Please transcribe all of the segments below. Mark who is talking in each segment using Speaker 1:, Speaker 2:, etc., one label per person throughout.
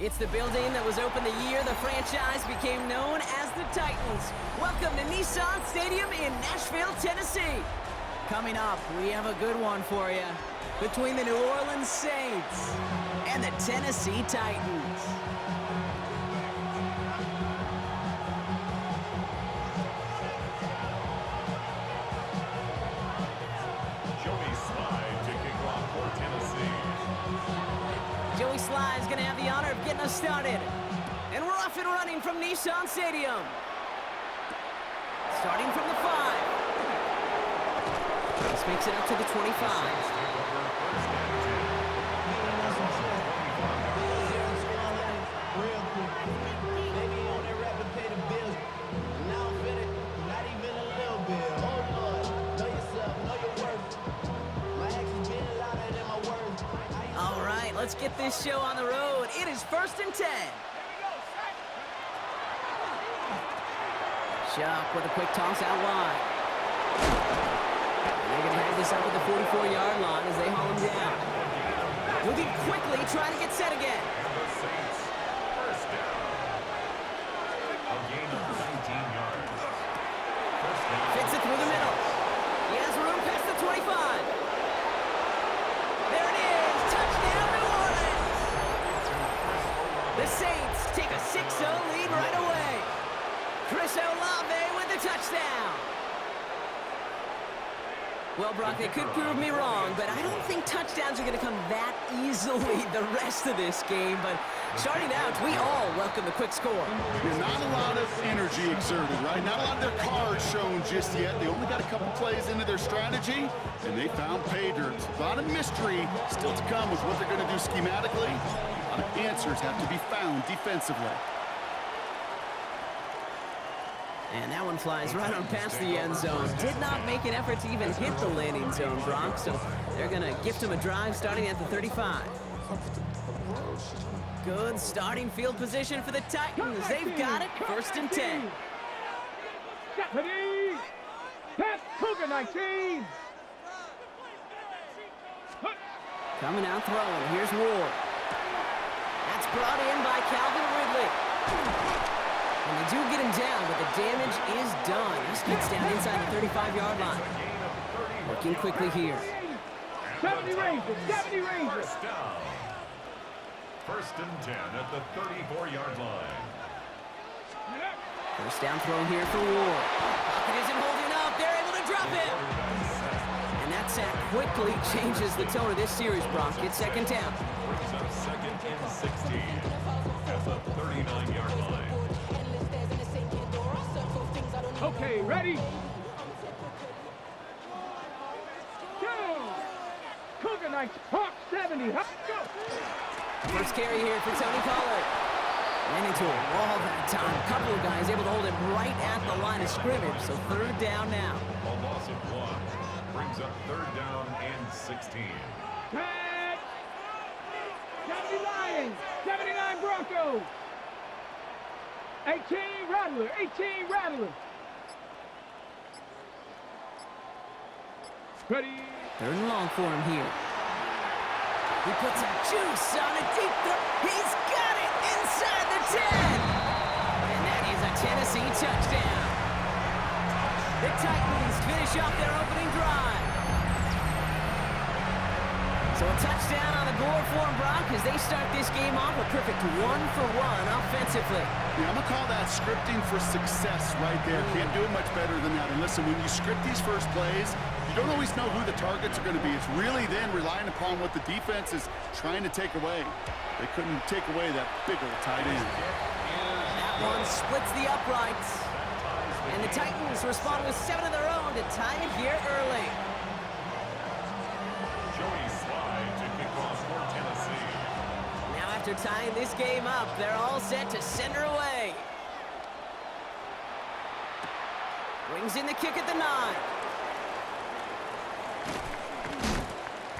Speaker 1: It's the building that was opened the year the franchise became known as the Titans. Welcome to Nissan Stadium in Nashville, Tennessee. Coming up, we have a good one for you. Between the New Orleans Saints and the Tennessee Titans. Joey Sly's going to have the honor of getting us started. And we're off and running from Nissan Stadium. Starting from the 5. This makes it up to the 25. All right, let's get this show on the road. It is 1st and 10. Shuck with a quick toss out wide. They're going to head this up at the 44-yard line as they haul him down. Moving quickly, trying to get set again. Fits it through the middle. He has room past the 25. There it is. Touchdown, New Orleans. The Saints take a 6-0 lead right away. Chris Olave with the touchdown. Well, Brock, they could prove me wrong, but I don't think touchdowns are going to come that easily the rest of this game. But starting out, we all welcome the quick score.
Speaker 2: Yeah, not a lot of energy exerted, right? Not a lot of their cards shown just yet. They only got a couple plays into their strategy, and they found pay dirt. A lot of mystery still to come with what they're going to do schematically. A lot of answers have to be found defensively.
Speaker 1: And that one flies right on past the end zone. Did not make an effort to even hit the landing zone, Brock. So they're going to gift him a drive starting at the 35. Good starting field position for the Titans. They've got it. 1st and 10.
Speaker 3: Deputy! Pat Cougar 19!
Speaker 1: Coming out throwing. Here's Ward. That's brought in by Calvin Ridley. And they do get him down, but the damage is done. He gets down inside the 35-yard line. Working quickly here.
Speaker 3: 70 Rangers! 70 Rangers!
Speaker 4: 1st and 10 at the 34-yard line.
Speaker 1: First down throw here for Ward. Pocket isn't holding up. They're able to drop him. And that sack quickly changes the tone of this series, Brock. It's 2nd down.
Speaker 4: Brings up 2nd and 16 at the 39-yard line.
Speaker 3: Okay, ready? Go! Cougar Knights, Park 70. Go!
Speaker 1: First carry here for Tony Pollard. Ran into a wall that time. A couple of guys able to hold him right at the line of scrimmage. So 3rd down now.
Speaker 4: A loss of 1 brings up 3rd down and 16.
Speaker 3: Red! 70 Lions, 79 Broncos. 18 Rattler, 18 Rattler. Ready?
Speaker 1: 3rd and long for him here. He puts some juice on a deep throw. He's got it inside the 10. And that is a Tennessee touchdown. The Titans finish off their opening drive. So a touchdown on the board for them, Brock, as they start this game off a perfect 1-for-1 offensively.
Speaker 2: Yeah, I'm going to call that scripting for success right there. Can't do it much better than that. And listen, when you script these first plays, you don't always know who the targets are going to be. It's really then relying upon what the defense is trying to take away. They couldn't take away that big old tight end.
Speaker 1: That one splits the uprights. And the Titans respond with 7 of their own to tie it here early.
Speaker 4: Joey Sly to kick off for Tennessee.
Speaker 1: Now after tying this game up, they're all set to send her away. Brings in the kick at the 9.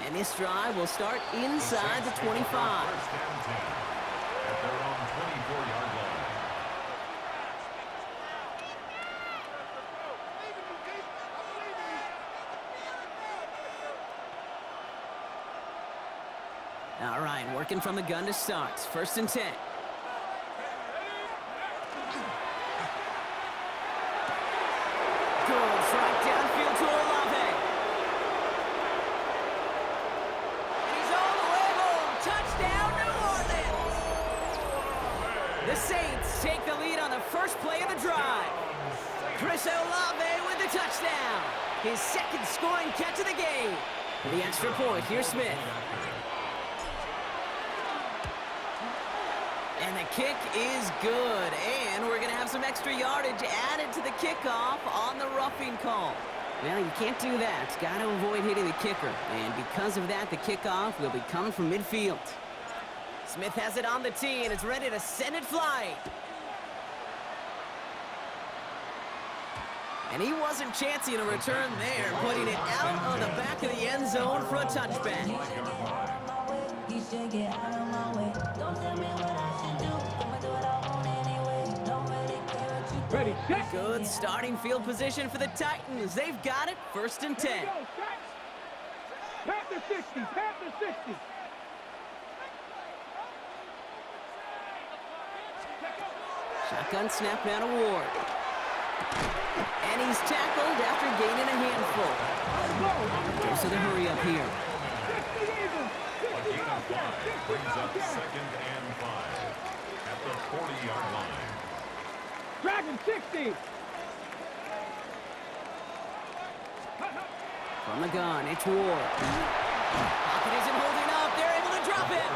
Speaker 1: And this drive will start inside the 25.
Speaker 4: 1st and 10 at their own 24-yard line.
Speaker 1: All right, working from the gun to start. 1st and 10. Goes right downfield to Olave. And he's all the way home. Touchdown, New Orleans. The Saints take the lead on the first play of the drive. Chris Olave with the touchdown. His 2nd scoring catch of the game. For the extra point, here's Smith. And the kick is good. And we're going to have some extra yardage added to the kickoff on the roughing call. Well, you can't do that. Got to avoid hitting the kicker. And because of that, the kickoff will be coming from midfield. Smith has it on the tee, and it's ready to send it flying. And he wasn't chancing a return there, putting it out on the back of the end zone for a touchback.
Speaker 3: Ready, set.
Speaker 1: Good starting field position for the Titans. They've got it, 1st and 10.
Speaker 3: Panther 60, Panther 60.
Speaker 1: Shotgun snap now to Ward. And he's tackled after gaining a handful. Goes to the hurry up here.
Speaker 4: A gain of 5 brings up 2nd and 5 at the 40-yard line.
Speaker 3: Dragon 60.
Speaker 1: From the gun, it's Ward. Pocket isn't holding up. They're able to drop him.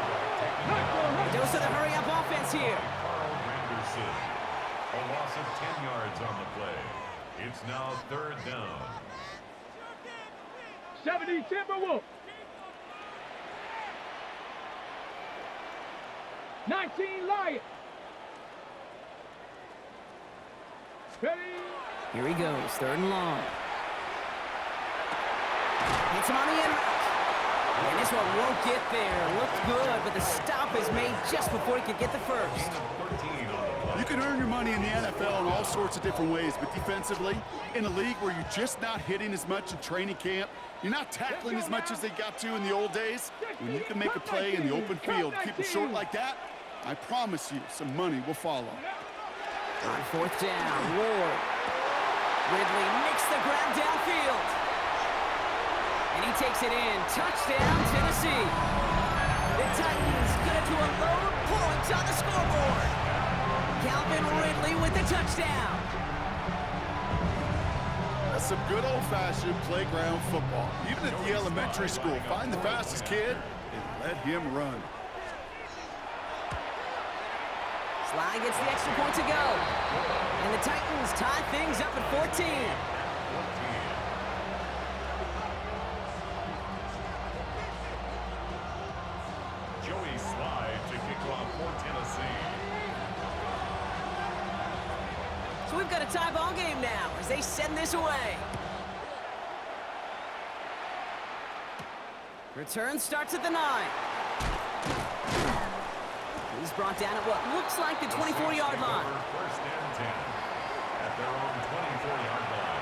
Speaker 1: Goes to the hurry up offense here.
Speaker 4: Carl Granderson. A loss of 10 yards on the play. It's now 3rd down.
Speaker 3: 70 Timberwolf. 19 Lion. Ready.
Speaker 1: Here he goes, 3rd and long. Hits him on the end route. And this one won't get there. Looked good, but the stop is made just before he could get the first.
Speaker 4: Gain of 13 on the play.
Speaker 2: You can earn your money in the NFL in all sorts of different ways, but defensively, in a league where you're just not hitting as much in training camp, you're not tackling as much as they got to in the old days, when you can make a play in the open field, keep it short like that, I promise you some money will follow.
Speaker 1: On 4th down, Ward. Ridley makes the grab downfield. And he takes it in. Touchdown, Tennessee. The Titans get it to a load points on the scoreboard. Calvin Ridley with the touchdown.
Speaker 2: That's some good old-fashioned playground football. Even at the elementary school, find the fastest kid and let him run.
Speaker 1: Sly gets the extra point to go. And the Titans tie things up at 14.
Speaker 4: Joey Sly to kick off for Tennessee.
Speaker 1: So we've got a tie ball game now as they send this away. Return starts at the 9. He's brought down at what looks like the 24-yard line.
Speaker 4: 1st and 10 at their own 24-yard line.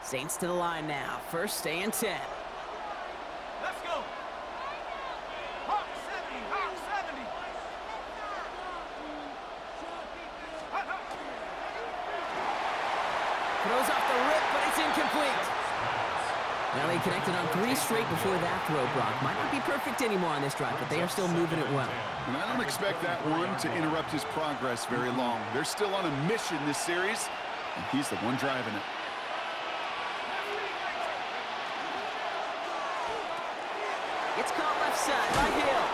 Speaker 1: Saints to the line now. 1st and 10.
Speaker 3: Let's go. Hawk 70, Hawk 70.
Speaker 1: Throws off the rip, but it's incomplete. Well, they connected on 3 straight before that throw, Brock. Might not be perfect anymore on this drive, but they are still moving it well.
Speaker 2: And I don't expect that one to interrupt his progress very long. They're still on a mission this series, and he's the one driving it.
Speaker 1: It's caught left side by Hill.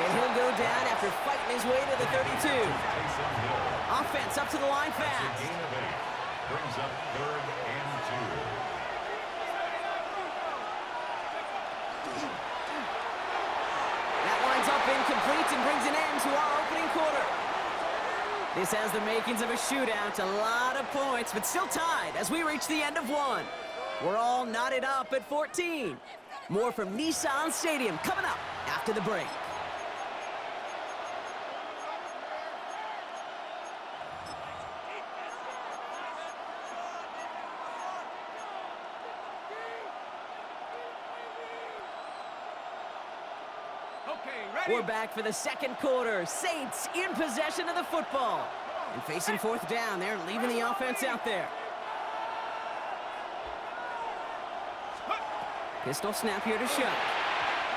Speaker 1: And he'll go down after fighting his way to the 32.
Speaker 4: Taysom Hill.
Speaker 1: Offense up to the line
Speaker 4: That's a
Speaker 1: fast.
Speaker 4: gain of 8. Brings up 3rd and 2.
Speaker 1: That lines up incomplete and brings an end to our opening quarter. This has the makings of a shootout. A lot of points, but still tied as we reach the end of one. We're all knotted up at 14. More from Nissan Stadium coming up after the break. We're back for the second quarter. Saints in possession of the football. And facing fourth down, they're leaving the offense out there. Pistol snap here to Shuck.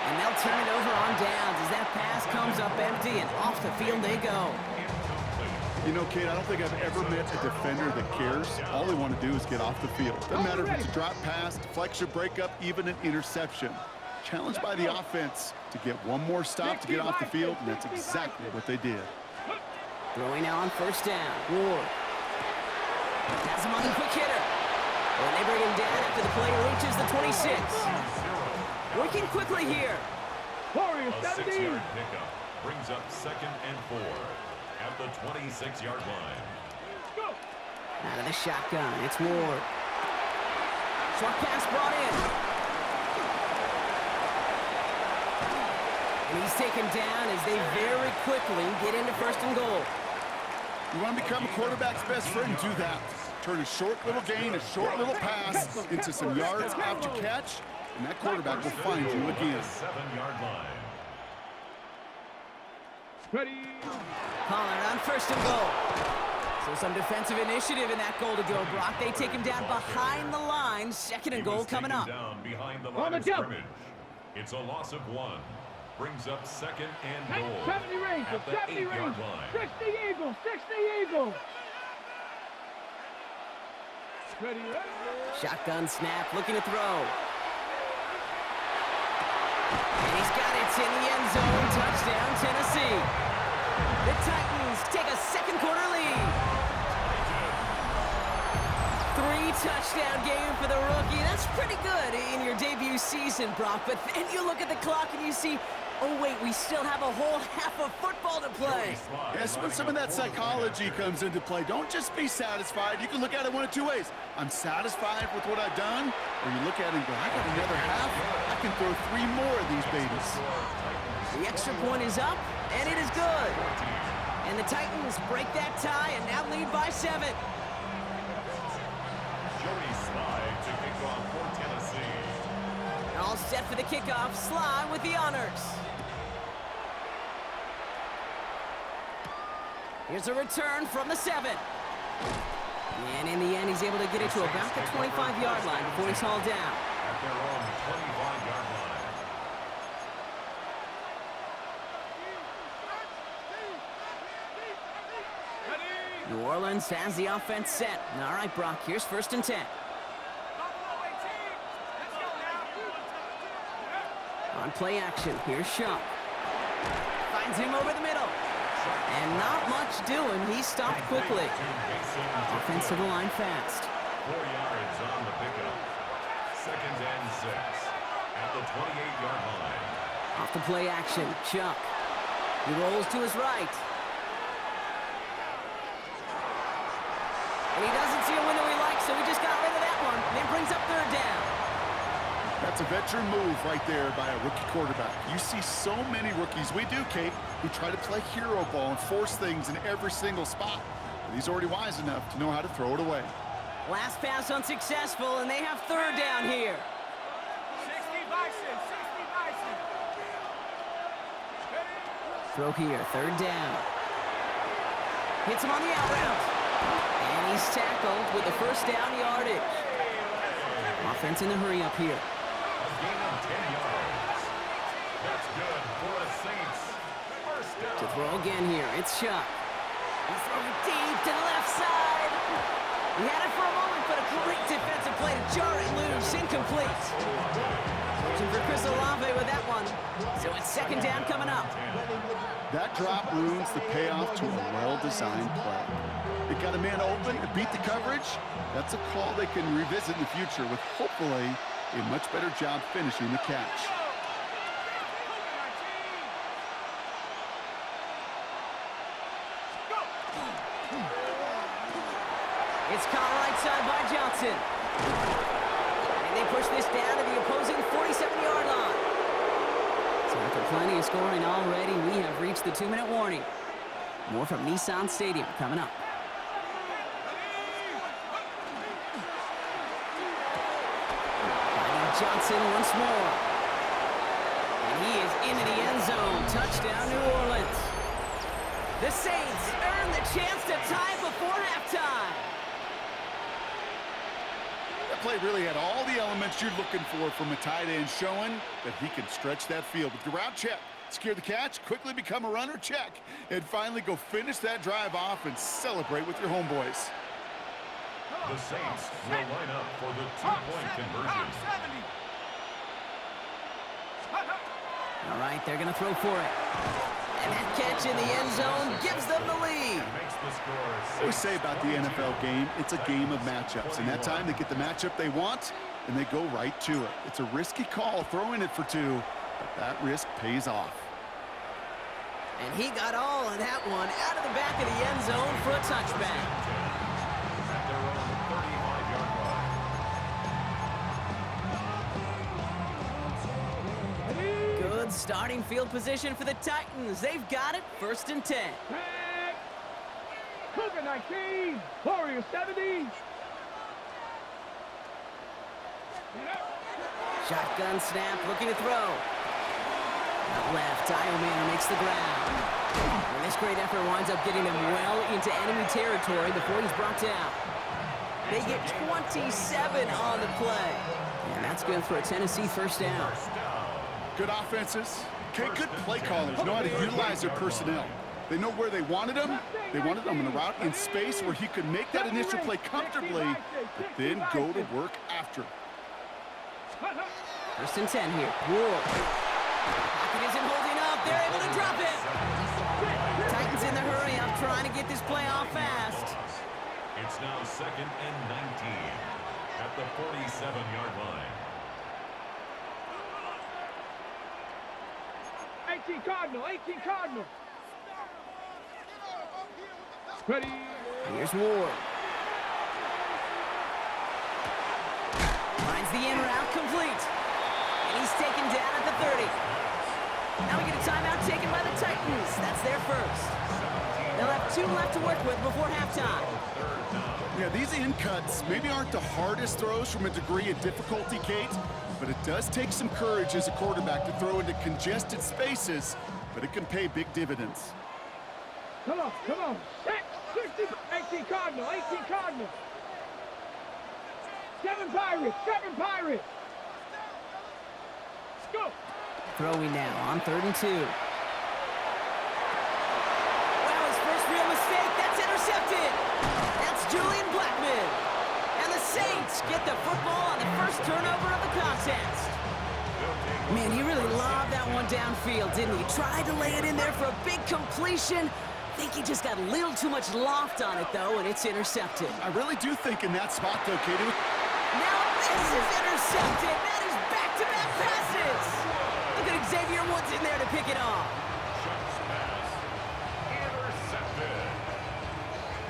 Speaker 1: And they'll turn it over on downs as that pass comes up empty and off the field they go.
Speaker 2: You know, Kate, I don't think I've ever met a defender that cares. All they want to do is get off the field. Doesn't matter if it's a drop pass, deflection, breakup, even an interception. Challenged by the offense to get one more stop to get off the field, and that's exactly what they did.
Speaker 1: Throwing now on first down. Ward has him on the quick hitter. And they bring him down after the play reaches the 26. Working quickly here.
Speaker 3: Warriors,
Speaker 4: A 6-yard pickup brings up 2nd and 4 at the 26-yard line.
Speaker 3: Go.
Speaker 1: Out of the shotgun, it's Ward. Short pass brought in. And he's taken down as they very quickly get into 1st and goal.
Speaker 2: You want to become a quarterback's best friend, do that. Turn a short little gain, a short little pass into some yards after catch, and that quarterback will find you again.
Speaker 4: 7-yard line.
Speaker 3: Ready.
Speaker 1: Pollard on 1st and goal. So some defensive initiative in that goal to go, Brock. They take him down behind the line. 2nd and goal coming up.
Speaker 4: Down behind the line of scrimmage. It's a loss of 1. Brings up 2nd and goal
Speaker 3: 70 range,
Speaker 4: at the
Speaker 3: 70
Speaker 4: 8-yard
Speaker 3: range.
Speaker 4: line.
Speaker 3: 60 Eagles, 60 Eagles. Ready, ready.
Speaker 1: Shotgun snap, looking to throw. And he's got it in the end zone. Touchdown, Tennessee. The Titans take a second quarter lead. 3-touchdown game for the rookie. That's pretty good in your debut season, Brock. But then you look at the clock and you see, oh, wait, we still have a whole half of football to play.
Speaker 2: Yes, when some of that psychology comes into play, don't just be satisfied. You can look at it one of two ways. I'm satisfied with what I've done, or you look at it and go, I got another half. I can throw 3 more of these babies.
Speaker 1: The extra point is up, and it is good. And the Titans break that tie and now lead by 7.
Speaker 4: Joey Slide to kick off for Tennessee.
Speaker 1: All set for the kickoff. Sly with the honors. Here's a return from the 7. And in the end, he's able to get it to about the 25-yard line before he's hauled down.
Speaker 4: At their own 25-yard line.
Speaker 1: New Orleans has the offense set. All right, Brock, here's 1st and 10. On play action, here's Shuck. Finds him over the middle. And not much doing. He stopped quickly. Offensive line fast.
Speaker 4: 4 yards on the pickup. 2nd and 6 at the 28-yard line.
Speaker 1: Off the play action, Chuck. He rolls to his right. And he doesn't see a window he likes, so he just got rid of that one. And it brings up 3rd down.
Speaker 2: That's a veteran move right there by a rookie quarterback. You see so many rookies, we do, Kate, who try to play hero ball and force things in every single spot. But he's already wise enough to know how to throw it away.
Speaker 1: Last pass unsuccessful, and they have 3rd down here.
Speaker 3: 60 Bison, 60 Bison.
Speaker 1: Throw here, 3rd down. Hits him on the out route. And he's tackled with the 1st down yardage. Offense in the hurry up here.
Speaker 4: A gain of 10 yards. That's good for the Saints. 1st down.
Speaker 1: To throw again here, it's Shuck. He's throwing deep to the left side. He had it for a moment, but a great defensive play to jar it loose. Incomplete. Searching for Chris Olave with that one. So it's 2nd down coming up.
Speaker 2: That drop ruins the payoff to a well-designed play. They got a man open and beat the coverage. That's a call they can revisit in the future with hopefully a much better job finishing the catch.
Speaker 1: It's caught right side by Johnson. And they push this down to the opposing 47-yard line. So after plenty of scoring already, we have reached the 2-minute warning. More from Nissan Stadium coming up. Finding Johnson once more. And He is into the end zone. Touchdown, New Orleans. The Saints earn the chance to tie before halftime.
Speaker 2: That play really had all the elements you're looking for from a tight end, showing that he can stretch that field with the route check. Secure the catch, quickly become a runner, check. And finally go finish that drive off and celebrate with your homeboys.
Speaker 4: The Saints will line up for the two-point conversion.
Speaker 1: All right, they're going to throw for it. And that catch in the end zone gives them the lead.
Speaker 4: Makes the score
Speaker 2: I always say about the NFL game, it's a game of matchups. And that time they get the matchup they want, and they go right to it. It's a risky call throwing it for two, but that risk pays off.
Speaker 1: And he got all of that one out of the back of the end zone for a touchback.
Speaker 4: at their own 35-yard line.
Speaker 1: Good starting field position for the Titans. They've got it, 1st and 10.
Speaker 3: Cougar 19, Warrior 70.
Speaker 1: Shotgun snap, looking to throw. Out left, Manor makes the ground. And this great effort winds up getting them well into enemy territory before he's brought down. They get 27 on the play. And that's good for a Tennessee 1st down.
Speaker 2: Good offenses. Okay, good play callers know how to utilize their personnel. They know where they wanted him. They wanted him in a route in space where he could make that initial play comfortably, but then go to work after.
Speaker 1: 1st and 10 here. Ward. Pocket isn't holding up. They're able to drop it. Titans in the hurry up, trying to get this play off fast.
Speaker 4: It's now 2nd and 19 at the 47-yard line.
Speaker 3: 18 Cardinal, 18 Cardinal. Ready.
Speaker 1: Here's Ward. Finds the in route complete. And he's taken down at the 30. Now we get a timeout taken by the Titans. That's their first. They'll have 2 left to work with before halftime.
Speaker 2: Yeah, these in cuts maybe aren't the hardest throws from a degree of difficulty, Kate, but it does take some courage as a quarterback to throw into congested spaces, but it can pay big dividends.
Speaker 3: Come on, come on. 18 Cardinal, 18 Cardinal. 7 Pirates, 7 Pirates. Let's go.
Speaker 1: Throwing now on 3rd and 2. Well, his first real mistake. That's intercepted. That's Julian Blackman. And the Saints get the football on the first turnover of the contest. Man, he really lobbed that one downfield, didn't he? Tried to lay it in there for a big completion. I think he just got a little too much loft on it, though, and it's intercepted.
Speaker 2: I really do think in that spot, though, Kate,
Speaker 1: now this is intercepted. That is back-to-back passes. Look at Xavier Woods in there to pick it off.
Speaker 4: Chuck's pass intercepted.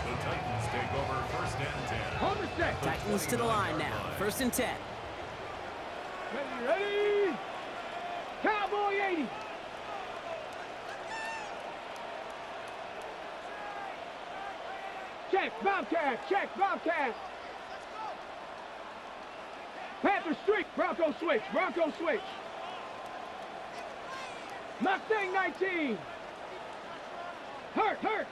Speaker 4: The Titans take over 1st and 10.
Speaker 3: Hold the set.
Speaker 1: Titans to the line now. 1st and 10.
Speaker 3: Ready, ready. Cowboy 80. Check, Bobcat, check, Bobcat. Panther streak, Bronco switch, Bronco switch. Mustang 19. Hurt, hurt.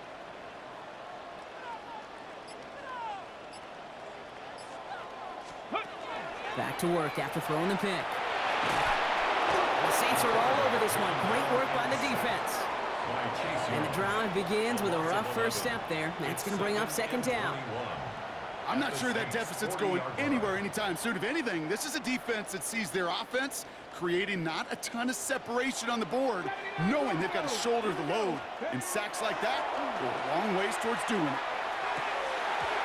Speaker 1: Back to work after throwing the pick. The Saints are all over this one. Great work by the defense. And the drive begins with a rough first step there. That's going to bring up 2nd down.
Speaker 2: I'm not sure that deficit's going anywhere anytime soon. If anything, this is a defense that sees their offense creating not a ton of separation on the board, knowing they've got to shoulder the load. And sacks like that go a long ways towards doing it.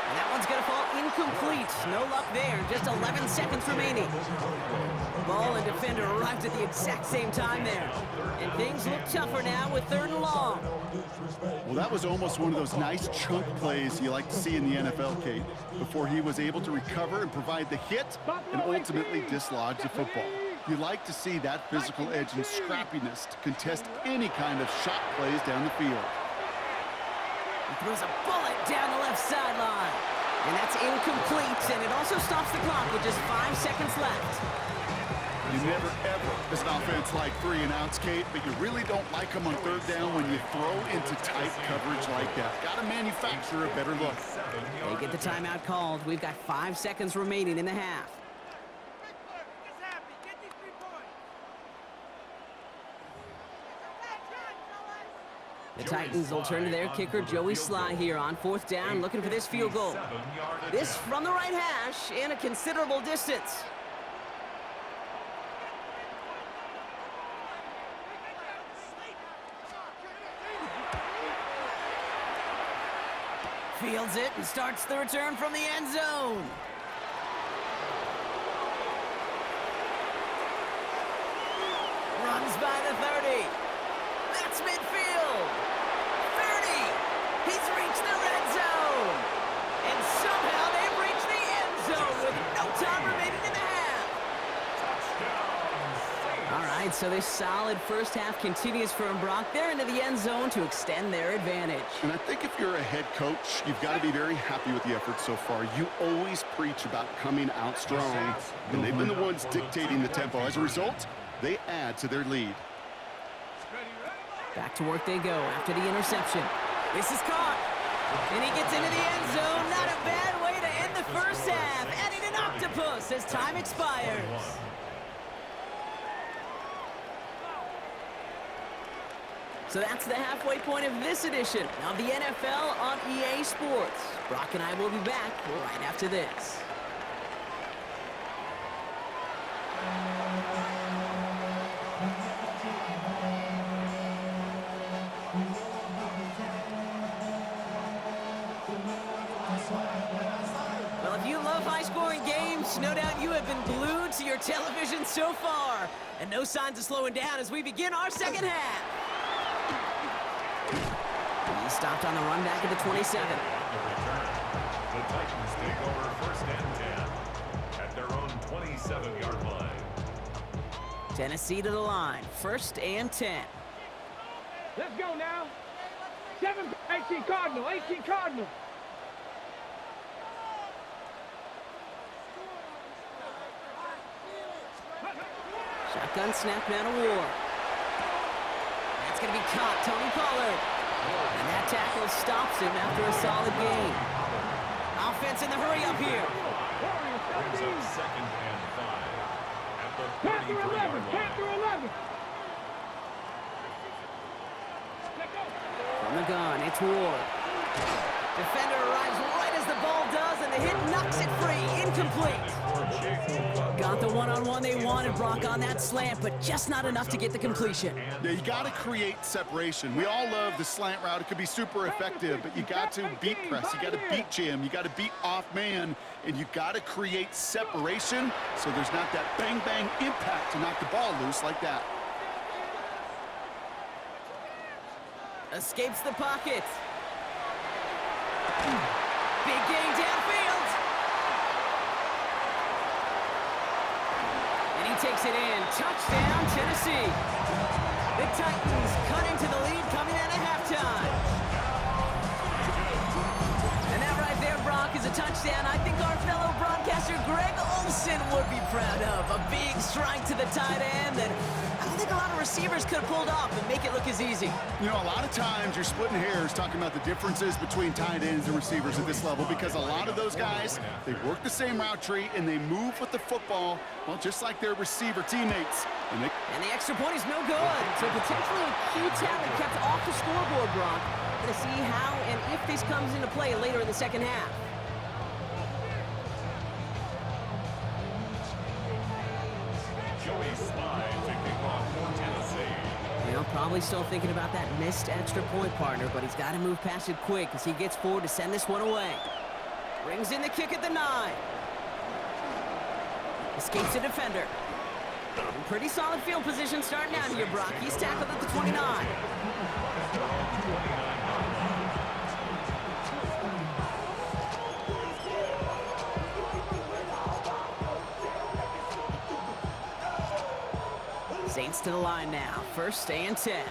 Speaker 1: And that one's going to fall incomplete. No luck there. Just 11 seconds remaining. Ball and defender arrived at the exact same time there. And things look tougher now with 3rd and long.
Speaker 2: Well, that was almost one of those nice chunk plays you like to see in the NFL, Kate, before he was able to recover and provide the hit and ultimately dislodge the football. You like to see that physical edge and scrappiness to contest any kind of shot plays down the field.
Speaker 1: He throws a bullet down the left sideline. And that's incomplete, and it also stops the clock with just 5 seconds left.
Speaker 2: You never, ever, as an offense, like 3-and-outs, Kate, but you really don't like them on third down when you throw into tight coverage like that. Got to manufacture a better look.
Speaker 1: They get the timeout called. We've got 5 seconds remaining in the half. The Titans will turn to their kicker, Joey Sly, here on 4th down, looking for this field goal. This from the right hash and a considerable distance. Fields it and starts the return from the end zone. Runs by the 30. That's midfield. 30. He's reached the red zone. And somehow they've reached the end zone with no time remaining in the half. All right, so this solid first half continues for Brock. They're into the end zone to extend their advantage.
Speaker 2: And I think if you're a head coach, you've got to be very happy with the effort so far. You always preach about coming out strong, and they've been the ones dictating the tempo. As a result, they add to their lead.
Speaker 1: Back to work they go after the interception. This is caught. And he gets into the end zone. Not a bad way to end the first half. Adding an octopus as time expires. So that's the halfway point of this edition of the NFL on EA Sports. Brock and I will be back right after this. Well, if you love high-scoring games, no doubt you have been glued to your television so far. And no signs of slowing down as we begin our second half. He stopped on the run back at the 27.
Speaker 4: The Titans take over 1st and 10 at their own 27-yard line.
Speaker 1: Tennessee to the line. 1st and 10.
Speaker 3: Let's go now. 18 Cardinal, 18 Cardinal.
Speaker 1: Shotgun snap out of war. That's going to be caught. Tony Pollard. And that tackle stops him after a solid gain. Offense in the hurry up here.
Speaker 4: Brings up 2nd and 5 at the 33-yard line.
Speaker 3: Panther 11.
Speaker 1: From the gun, it's Ward. Defender arrives right as the ball does, and the hit knocks it free. Incomplete. Got the one-on-one they wanted, Brock, on that slant, but just not enough to get the completion.
Speaker 2: Yeah, you got to create separation. We all love the slant route. It could be super effective, but you got to beat press. You got to beat jam. You got to beat off man, and you got to create separation so there's not that bang-bang impact to knock the ball loose like that.
Speaker 1: Escapes the pocket. Big gain downfield. And he takes it in. Touchdown, Tennessee. The Titans cut into the lead coming out of halftime. And that right there, Brock, is a touchdown I think our fellow broadcaster Greg Olsen would be proud of. A big strike to the tight end that I don't think a lot of receivers could have pulled off and make it look as easy.
Speaker 2: You know, a lot of times you're splitting hairs talking about the differences between tight ends and receivers at this level because a lot of those guys, they work the same route tree and they move with the football, well, just like their receiver teammates. And
Speaker 1: the extra point is no good. So potentially a key talent kept off the scoreboard, Brock. Going to see how and if this comes into play later in the second half.
Speaker 4: Joey Sly to kick off for Tennessee.
Speaker 1: You know, probably still thinking about that missed extra point, partner, but he's got to move past it quick as he gets forward to send this one away. Brings in the kick at the 9. Escapes the defender. Pretty solid field position starting out here, Brock. He's tackled at the 29. Saints to the line now. 1st and 10.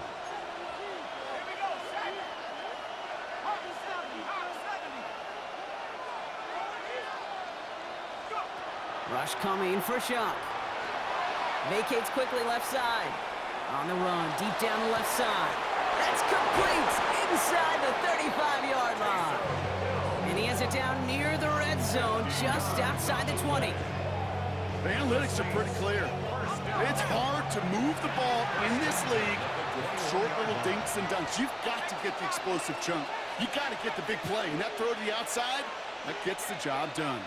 Speaker 1: Rush coming for Shuck. Vacates quickly left side. On the run, deep down the left side. That's complete inside the 35-yard line. And he has it down near the red zone, just outside the 20.
Speaker 2: The analytics are pretty clear. It's hard to move the ball in this league with short little dinks and dunks. You've got to get the explosive chunk. You got to get the big play. And that throw to the outside, that gets the job done.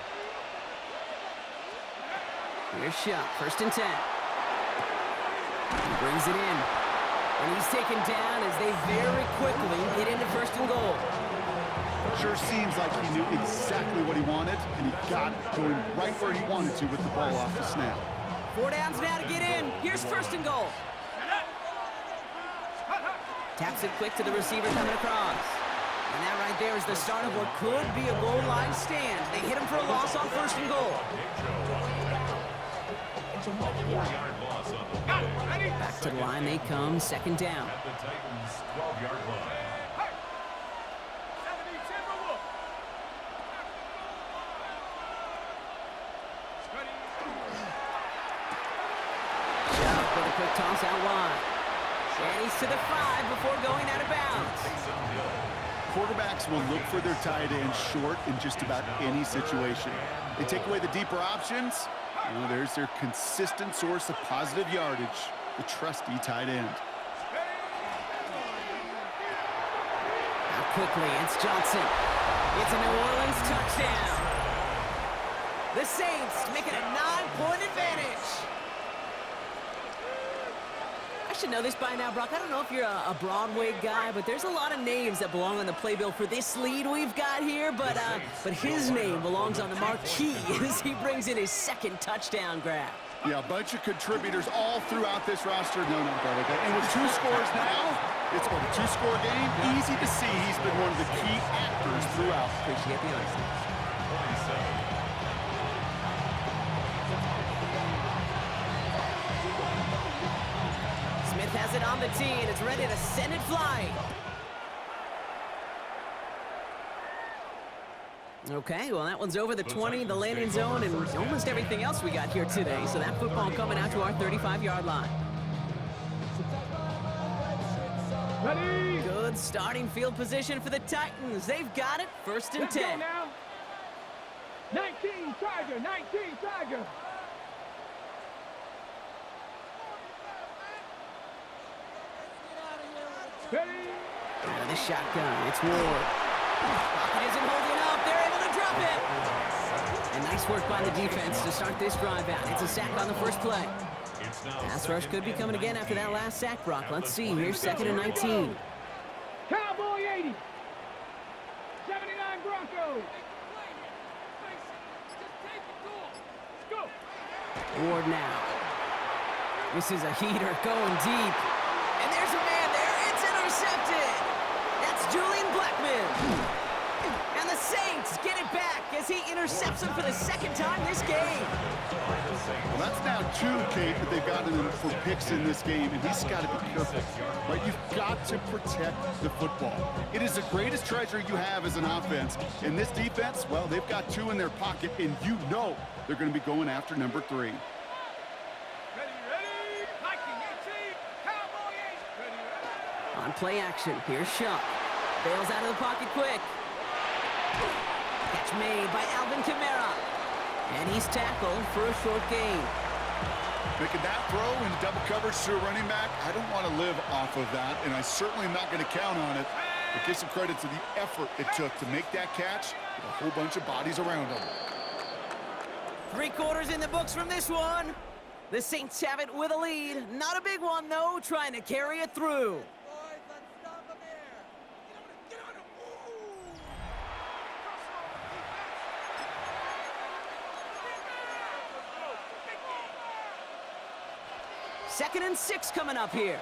Speaker 1: Here's shot, 1st and 10. He brings it in. And he's taken down as they very quickly get into 1st and goal.
Speaker 2: Sure seems like he knew exactly what he wanted, and he got it going right where he wanted to with the ball off the snap.
Speaker 1: 4 downs now to get in. Here's 1st and goal. Taps it quick to the receiver coming across. And that right there is the start of what could be a goal line stand. They hit him for a loss on 1st and goal. Back to the line they come, 2nd down.
Speaker 4: At the Titans' 12-yard line.
Speaker 1: Chuck with a quick toss out wide. And he's to the 5 before going out of bounds.
Speaker 2: Quarterbacks will look for their tight end short in just about any situation. They take away the deeper options. You know, there's their consistent source of positive yardage, the trusty tight end.
Speaker 1: Out quickly, it's Johnson. It's a New Orleans touchdown. The Saints make it a 9-point advantage. I should know this by now, Brock. I don't know if you're a Broadway guy, but there's a lot of names that belong on the playbill for this lead we've got here, but his name belongs on the marquee as he brings in his 2nd touchdown grab.
Speaker 2: Yeah, a bunch of contributors all throughout this roster. No, Broadway. And with 2 scores now, it's been a 2-score game. Easy to see he's been one of the key actors throughout.
Speaker 1: Appreciate the honesty.
Speaker 4: 27.
Speaker 1: Smith has it on the tee, and it's ready to send it flying. Okay, well, that one's over the 20, the landing zone, and almost everything else we got here today. So that football coming out to our 35-yard line.
Speaker 3: Ready?
Speaker 1: Good starting field position for the Titans. They've got it, 1st and
Speaker 3: Let's go
Speaker 1: 10.
Speaker 3: now. 19 Tiger, 19 Tiger. Ready?
Speaker 1: Out of the shotgun, it's Ward. Pocket isn't holding up. They're able to drop it. And nice work by the defense to start this drive out. It's a sack on the first play. Pass rush could be coming again after that last sack, Brock. Let's see. Here's 2nd and 19.
Speaker 3: Cowboy 80. 79 Broncos. Let's go.
Speaker 1: Ward now. This is a heater going deep. And there's a man there. It's intercepted. That's Julian Blackman. And the Saints get it back as he intercepts him for the 2nd time this game.
Speaker 2: Well, that's now 2, Kate, that they've gotten him for picks in this game, and he's got to be careful. Right? You've got to protect the football. It is the greatest treasure you have as an offense. And this defense, well, they've got 2 in their pocket, and you know they're going to be going after number 3.
Speaker 1: On play action, here's Shuck. Bails out of the pocket quick. Catch made by Alvin Kamara. And he's tackled for a short gain.
Speaker 2: Making that throw in double coverage to a running back, I don't want to live off of that, and I certainly am not going to count on it. But give some credit to the effort it took to make that catch with a whole bunch of bodies around him.
Speaker 1: 3 quarters in the books from this one. The Saints have it with a lead. Not a big one, though, trying to carry it through. Second and 6 coming up here.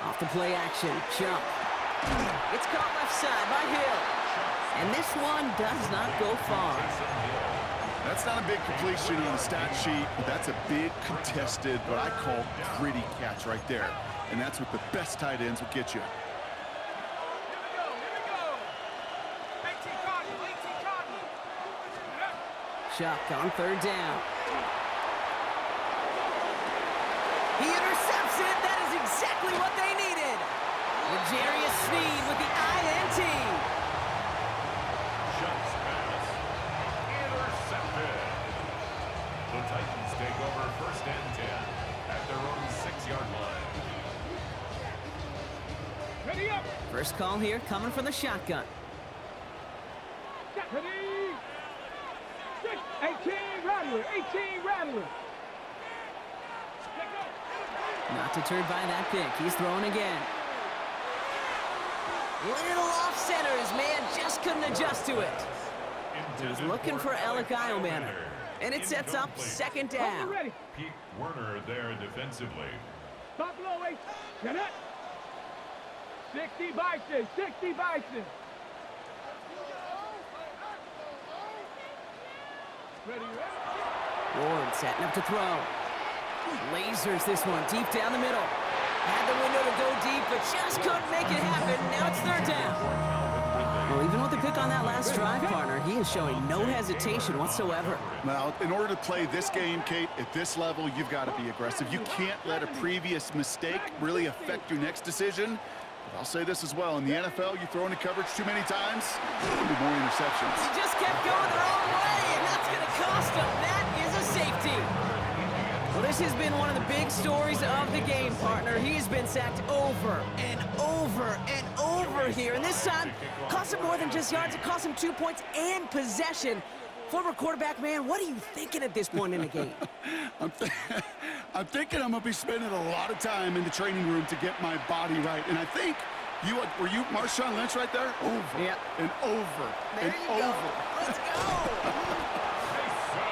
Speaker 1: Off the play action, jump. It's caught left side by Hill. And this one does not go far.
Speaker 2: That's not a big completion on the stat sheet, but that's a big contested, what I call gritty catch right there. And that's what the best tight ends will get you.
Speaker 1: Chuck on third down. He intercepts it. That is exactly what they needed. L'Jarius Sneed with the INT.
Speaker 4: Chuck's pass. Intercepted. The Titans take over first and 10 at their own 6-yard line.
Speaker 3: Ready up.
Speaker 1: First call here coming from the shotgun.
Speaker 3: Ready. 18 Rattler. 18 Rattler.
Speaker 1: Not deterred by that pick. He's throwing again. Little off center. His man just couldn't adjust to it. He's looking for Alec Eilmanner. And it sets up second down.
Speaker 4: Pete Werner there defensively.
Speaker 3: Buffalo 8. Get it. 60 Bison. 60 Bison. Ready, ready.
Speaker 1: Ward setting up to throw. Lasers this one deep down the middle. Had the window to go deep, but just couldn't make it happen. Now it's third down. Well, even with the pick on that last drive, partner, he is showing no hesitation whatsoever.
Speaker 2: Well, in order to play this game, Kate, at this level, you've got to be aggressive. You can't let a previous mistake really affect your next decision. But I'll say this as well. In the NFL, you throw into coverage too many times, there'll be more interceptions.
Speaker 1: He just kept going their own way, and that's going to cost him. That is a safety. Well, this has been one of the big stories of the game, partner. He's been sacked over and over and over here. And this time, cost him more than just yards. It cost him 2 points and possession. Former quarterback, man, what are you thinking at this point in the game?
Speaker 2: I'm thinking I'm going to be spending a lot of time in the training room to get my body right. And I think were you Marshawn Lynch right there? Over and over
Speaker 1: there
Speaker 2: and
Speaker 1: you go.
Speaker 2: over.
Speaker 1: Let's go.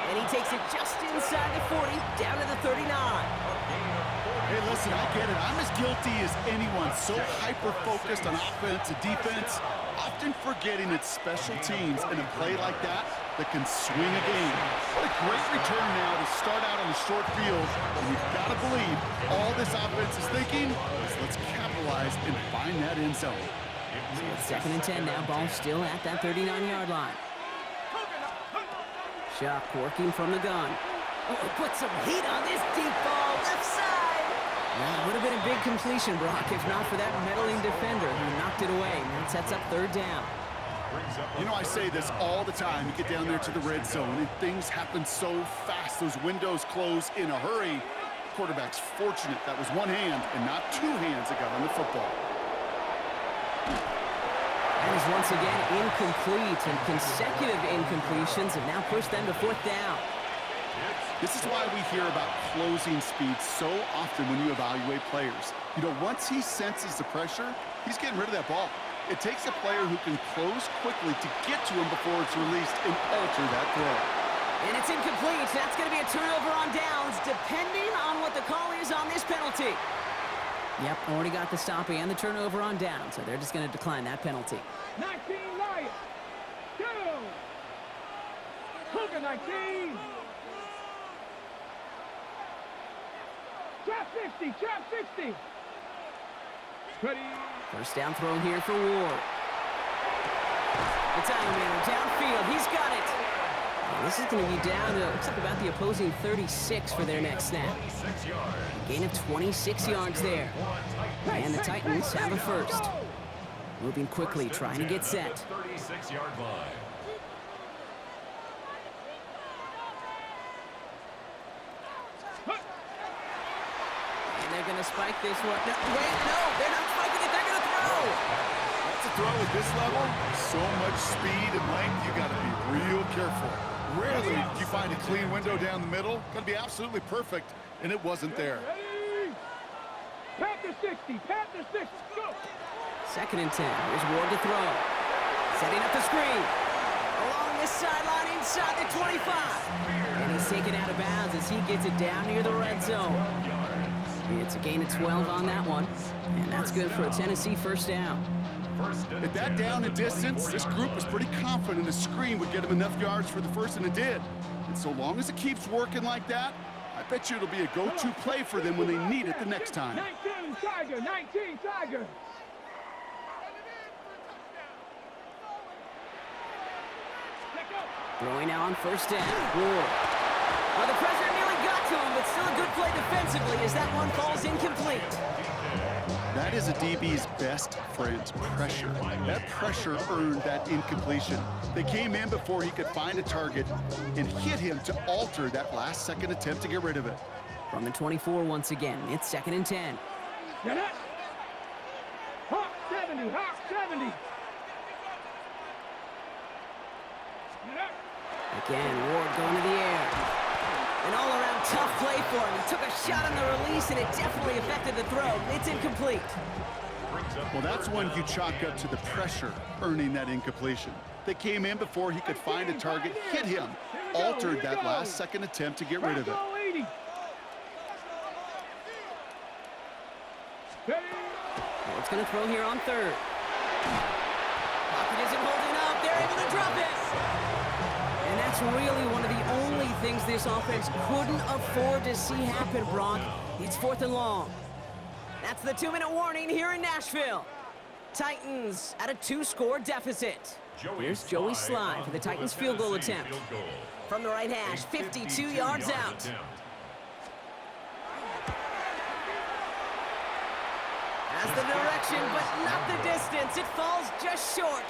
Speaker 1: And he takes it just inside the 40, down to the 39.
Speaker 2: Hey, listen, I get it. I'm as guilty as anyone. So hyper-focused on offense and defense, often forgetting it's special teams in a play like that can swing a game. What a great return now to start out on the short field. And you've got to believe all this offense is thinking is let's capitalize and find that end zone.
Speaker 1: So it's 2nd and 10 now. Ball still at that 39-yard line. Chuck working from the gun. Oh, put some heat on this deep ball, left side. Well, it would have been a big completion, Brock, if not for that meddling defender who knocked it away. And that sets up third down.
Speaker 2: You know, I say this all the time. You get down there to the red zone, and things happen so fast. Those windows close in a hurry. Quarterback's fortunate that was one hand and not two hands that got on the football.
Speaker 1: That is once again incomplete, and consecutive incompletions have now pushed them to fourth down.
Speaker 2: This is why we hear about closing speed so often when you evaluate players. You know, once he senses the pressure, he's getting rid of that ball. It takes a player who can close quickly to get to him before it's released and alter that throw.
Speaker 1: And it's incomplete. That's going to be a turnover on downs, depending on what the call is on this penalty. Yep, already got the stop and the turnover on down, so they're just going to decline that penalty.
Speaker 3: 19 Lions. Go. Hooker 19. Trap 50. Trap 50. Ready.
Speaker 1: First down throw here for Ward. It's Eilmanner downfield. He's got it. And this is going to be down to, looks like about the opposing 36 for their next snap. Gain of 26 yards there. And the Titans have a first. Moving quickly, trying to get set.
Speaker 4: 36-yard line.
Speaker 1: And they're going to spike this one. No, wait, no, they're not spiking it. They're going to throw.
Speaker 2: That's a throw at this level. So much speed and length, you got to be real careful. Rarely do you find a clean window down the middle. Got to be absolutely perfect, and it wasn't there.
Speaker 3: Ready. Panther 60. Panther 60. Go.
Speaker 1: 2nd and 10. Here's Ward to throw. Setting up the screen. Along this sideline inside the 25. And he's taken out of bounds as he gets it down near the red zone. It's a gain of 12 on that one. And that's good for a Tennessee first down.
Speaker 2: At that down and distance, this group was pretty confident the screen would get them enough yards for the first, and it did. And so long as it keeps working like that, I bet you it'll be a go-to play for them when they need it the next time.
Speaker 3: 19 Tiger. 19 Tiger.
Speaker 1: Throwing now on first down. Ward. Well, the pressure nearly got to him, but still a good play defensively as that one falls incomplete.
Speaker 2: That is a DB's best friend, pressure. That pressure earned that incompletion. They came in before he could find a target and hit him to alter that last-second attempt to get rid of it.
Speaker 1: From the 24 once again, it's 2nd and 10.
Speaker 3: Get it. Hawk 70, Hawk 70. Get it.
Speaker 1: Again, Ward going to the air. An all-around tough play for him. He took a shot on the release, and it definitely affected the throw. It's incomplete.
Speaker 2: Well, that's one you chalk up to the pressure earning that incompletion. They came in before he could find a target, hit him, altered that last-second attempt to get rid of it.
Speaker 1: Ward's going to throw here on 3rd. Pocket isn't holding up. They're able to drop it. And that's really one of the only things this offense couldn't afford to see happen, Brock. It's 4th and long. That's the 2-minute warning here in Nashville. Titans at a 2-score deficit. Here's Joey Sly for the Titans field goal attempt. From the right hash, 52 yards out. Has the direction, but not the distance. It falls just short.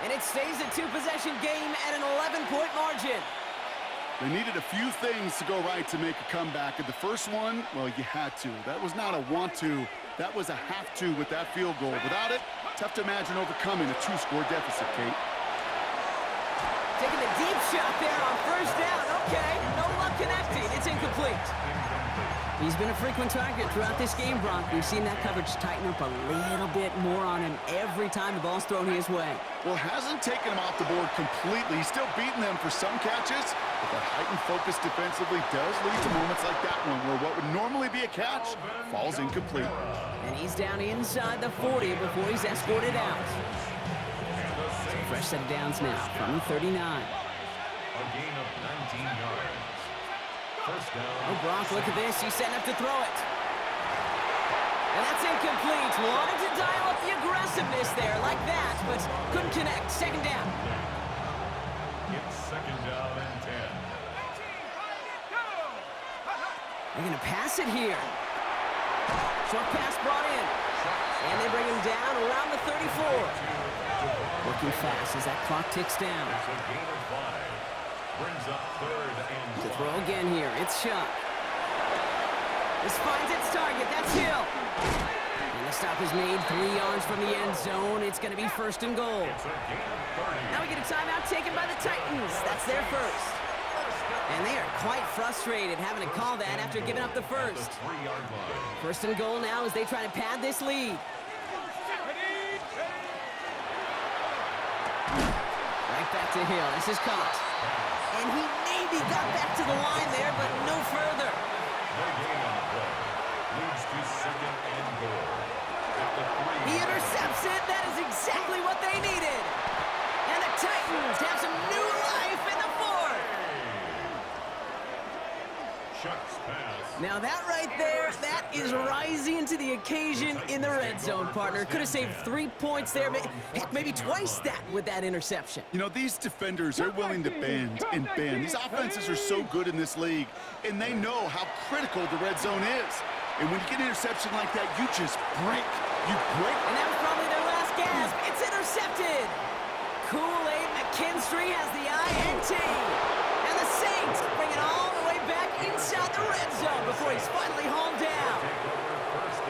Speaker 1: And it stays a 2-possession game at an 11-point margin.
Speaker 2: They needed a few things to go right to make a comeback. And the first one, well, you had to. That was not a want to. That was a have to with that field goal. Without it, tough to imagine overcoming a 2-score deficit, Kate.
Speaker 1: Taking a deep shot there on first down. Okay, no luck connecting. It's incomplete. He's been a frequent target throughout this game, Brock. We've seen that coverage tighten up a little bit more on him every time the ball's thrown his way.
Speaker 2: Well, hasn't taken him off the board completely. He's still beating them for some catches, but that heightened focus defensively does lead to moments like that one where what would normally be a catch falls incomplete.
Speaker 1: And he's down inside the 40 before he's escorted out. So fresh set of downs now from the 39.
Speaker 4: A gain of 19 yards. First down.
Speaker 1: Oh, Brock, look at this. He's setting up to throw it. And that's incomplete. Wanted to dial up the aggressiveness there like that, but couldn't connect. 2nd down.
Speaker 4: It's 2nd down and 10.
Speaker 1: They're going to pass it here. Short pass brought in. And they bring him down around the 34. Working fast as that clock ticks down.
Speaker 4: It's a gain of 5. Brings up 3rd and
Speaker 1: To throw again here. It's Shuck. This finds its target. That's Hill. And the stop is made 3 yards from the end zone. It's going to be 1st and goal.
Speaker 4: it's a gain of 30.
Speaker 1: Now we get a timeout taken by the Titans. That's their first. And they are quite frustrated having to call that after giving up the first.
Speaker 4: 3-yard line.
Speaker 1: 1st and goal now as they try to pad this lead. Right back to Hill. This is caught. And he maybe got back to the line there, but no further.
Speaker 4: No gain on the play. Leads to 2nd and goal. At the 3.
Speaker 1: He intercepts it. That is exactly what they needed. And the Titans have some new life in the 4th.
Speaker 4: Shucks pass.
Speaker 1: Now that right there, that is rising to the occasion in the red zone, partner. Could have saved 3 points there, heck, maybe twice that with that interception.
Speaker 2: You know, these defenders are willing to bend and bend. These offenses are so good in this league, and they know how critical the red zone is. And when you get an interception like that, you just break. You break.
Speaker 1: And that was probably their last gasp. It's intercepted. Kool-Aid McKinstry has the INT. And the Saints bring it all the way back inside the red zone before he's finally hauled down.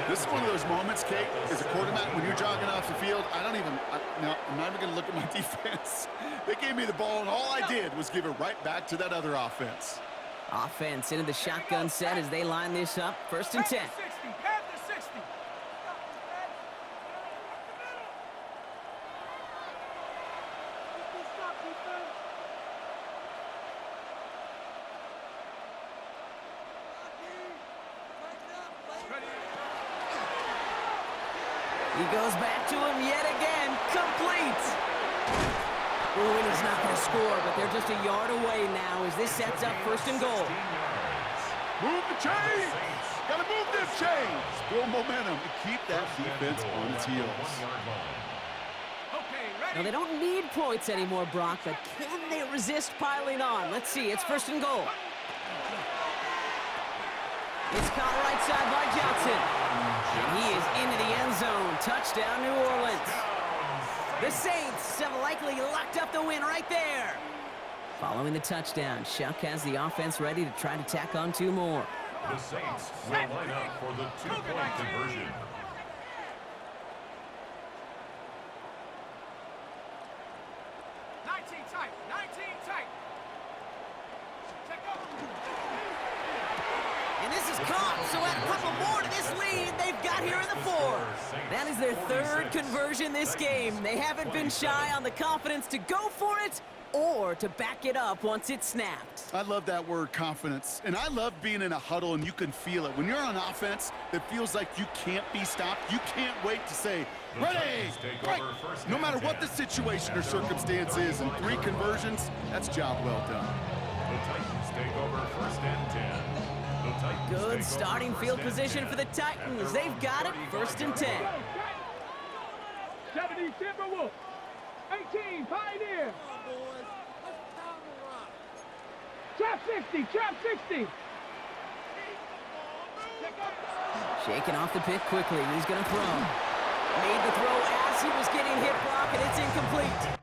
Speaker 2: This is one of those moments, Kate, as a quarterback, when you're jogging off the field, I'm not even going to look at my defense. They gave me the ball, and all I did was give it right back to that other offense.
Speaker 1: Offense into the shotgun set as they line this up. 1st and 10. He goes back to him yet again. Complete. Oh, and he's not going to score, but they're just a yard away now as this sets up 1st and goal.
Speaker 2: Move the chains! Gotta move this chains! Build momentum and keep that defense on its heels.
Speaker 3: Okay, ready?
Speaker 1: Now, they don't need points anymore, Brock, but can they resist piling on? Let's see. It's first and goal. It's caught right side by Johnson. And he is into the end zone. Touchdown, New Orleans. The Saints have likely locked up the win right there. Following the touchdown, Shuck has the offense ready to try to tack on 2 more.
Speaker 4: The Saints will line up for the 2-point conversion.
Speaker 1: And this is caught, so add a couple more to this lead they've got here in the 4th. That is their 3rd conversion this game. They haven't been shy on the confidence to go for it or to back it up once it's snapped.
Speaker 2: I love that word, confidence. And I love being in a huddle and you can feel it. When you're on offense, it feels like you can't be stopped. You can't wait to say, ready, right. No matter what the situation or circumstance is, in 3 conversions, that's job well done.
Speaker 4: The Titans take over first and 10.
Speaker 1: Good starting field position for the Titans. They've got it, first and 10.
Speaker 3: 70 Timberwolves. 18 Pioneer. Trap 60, trap 60.
Speaker 1: Shaking off the pick quickly. He's going to throw. Made the throw as he was getting hit, Brock, and it's incomplete.